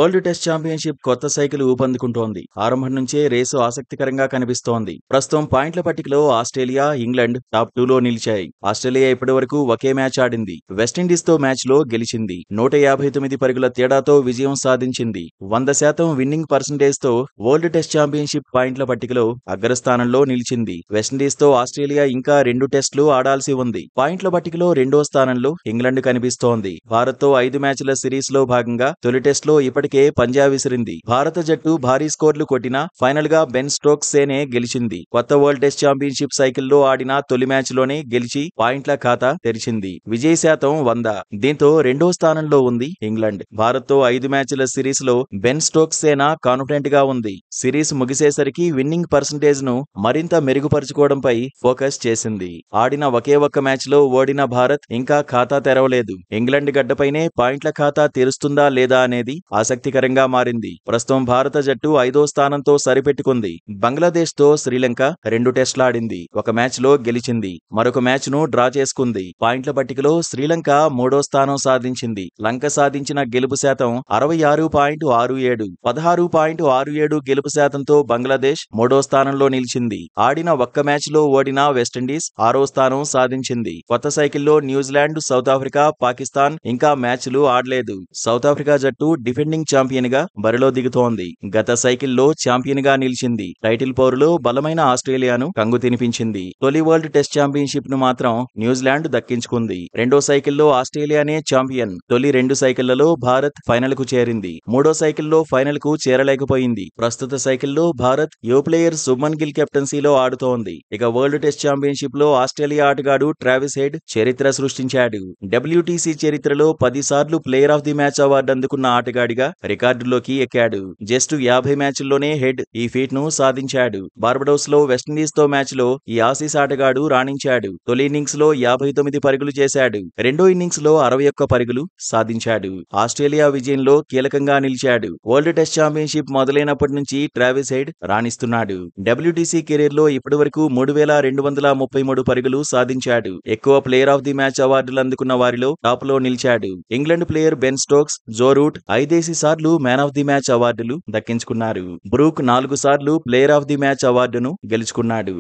World test championship కొత్త cycle ఊపందుకుంటోంది. ఆరంభం నుంచే రేసు ఆసక్తికరంగా కనిపిస్తోంది. ప్రస్తుతం పాయింట్ల పట్టికలో ఆస్ట్రేలియా, ఇంగ్లాండ్ టాప్ 2లో నిలిచాయి. ఆస్ట్రేలియా ఇప్పటివరకు ఒకే మ్యాచ్ ఆడింది. వెస్టిండీస్తో మ్యాచ్లో గెలిచింది. 159 పరుగుల తేడాతో విజయం సాధించింది. 100% విన్నింగ్ పర్సెంటేజ్తో వరల్డ్ టెస్ట్ ఛాంపియన్షిప్ పాయింట్ల పట్టికలో అగ్రస్థానంలో నిలిచింది. వెస్టిండీస్తో ఆస్ట్రేలియా ఇంకా 2 టెస్టులు ఆడాల్సి ఉంది. పాయింట్ల పట్టికలో రెండో స్థానంలో ఇంగ్లాండ్ కనిపిస్తోంది. భారత్తో 5 మ్యాచ్ల సిరీస్లో భాగంగా తొలి టెస్టులో ఇప్పటికే పంజా విసిరింది. భారత జట్టు భారీ స్కోర్లు కొట్టినా ఫైనల్ గా బెన్ స్టోక్స్ సేనే గెలిచింది. కొత్త వరల్డ్ టెస్ట్ ఛాంపియన్షిప్ సైకిల్లో ఆడిన తొలి మ్యాచ్ లోనే గెలిచి పాయింట్ల ఖాతా తెరిచింది. విజయ శాతం 100. దీంతో రెండో స్థానంలో ఉంది ఇంగ్లాండ్. భారత్ తో 5 మ్యాచ్ల సిరీస్ లో బెన్ స్టోక్స్ సేన కాన్ఫిడెంట్ గా ఉంది. సిరీస్ ముగిసేసరికి విన్నింగ్ పర్సెంటేజ్ ను మరింత మెరుగుపరుచుకోవడంపై ఫోకస్ చేసింది. ఆడిన ఒకే ఒక్క మ్యాచ్ లో ఓడిన భారత్ ఇంకా ఖాతా తెరవలేదు. ఇంగ్లాండ్ గడ్డపైనే పాయింట్ల ఖాతా తెరుస్తుందా లేదా అనేది ఆసక్తికరంగా మారింది. ప్రస్తుతం భారత జట్టు 5వ స్థానంతో సరిపెట్టుకుంది. బంగ్లాదేశ్ తో శ్రీలంక 2 టెస్టులాడింది. ఒక మ్యాచ్ లో గెలిచింది. మరొక మ్యాచ్ ను డ్రా చేసుకుంది. పాయింట్ల పట్టికలో శ్రీలంక 3వ స్థానం సాధించింది. లంక సాధించిన గెలుపు శాతం 66.67. 16.67 గెలుపు శాతంతో బంగ్లాదేశ్ 3వ స్థానంలో నిలిచింది. ఆడిన ఒక్క మ్యాచ్ లో ఓడిన వెస్టిండీస్ 6వ స్థానం సాధించింది. కొత్త సైకిల్లో న్యూజిలాండ్, సౌత్ ఆఫ్రికా, పాకిస్తాన్ ఇంకా మ్యాచ్లు ఆడలేదు. సౌత్ ఆఫ్రికా జట్టు డిఫెండింగ్ ఛాంపియన్ గా బరిలో దిగుతోంది. గత సైకిల్లో ఛాంపియన్ గా నిలిచింది. టైటిల్ పోరులో బలమైన ఆస్ట్రేలియాను కంగు తినిపించింది. తొలి వరల్డ్ టెస్ట్ ఛాంపియన్షిప్ ను మాత్రం న్యూజిలాండ్ దక్కించుకుంది. రెండో సైకిల్లో ఆస్ట్రేలియానే ఛాంపియన్. తొలి 2 సైకిళ్లలో భారత్ ఫైనల్ కు చేరింది. మూడో సైకిల్లో ఫైనల్ కు చేరలేకపోయింది. ప్రస్తుత సైకిల్లో భారత్ యువ ప్లేయర్ శుభ్మన్ గిల్ కెప్టెన్సీలో ఆడుతోంది. ఇక వరల్డ్ టెస్ట్ ఛాంపియన్షిప్ లో ఆస్ట్రేలియా ఆటగాడు ట్రావిస్ హెడ్ చరిత్ర సృష్టించాడు. WTC చరిత్రలో 10 సార్లు player of the match award అందుకున్న ఆటగాడిగా రికార్డులోకి ఎక్కాడు. జస్ట్ 50 మ్యాచ్ల్లోనే హెడ్ ఈ ఫీట్ ను సాధించాడు. బార్బడోస్ లో వెస్టిండీస్ తో మ్యాచ్ లో ఈ ఆసీస్ ఆటగాడు రాణించాడు. తొలి ఇన్నింగ్స్ లో 59 పరుగులు చేశాడు. రెండో ఇన్నింగ్స్ లో 61 పరుగులు సాధించాడు. ఆస్ట్రేలియా విజయంలో కీలకంగా నిలిచాడు. వరల్డ్ టెస్ట్ ఛాంపియన్షిప్ మొదలైనప్పటి నుంచి ట్రావిస్ హెడ్ రాణిస్తున్నాడు. WTC కెరీర్ లో ఇప్పటివరకు 3233 పరుగులు సాధించాడు. ఎక్కువ ప్లేయర్ ఆఫ్ ది మ్యాచ్ అవార్డులు అందుకున్న వారిలో టాప్ లో నిలిచాడు. England player Ben Stokes, Joe Root 5 సార్లు మ్యాన్ ఆఫ్ ది మ్యాచ్ అవార్డులు దక్కించుకున్నారు. బ్రూక్ 4 సార్లు ప్లేయర్ ఆఫ్ ది మ్యాచ్ అవార్డును గెలుచుకున్నాడు.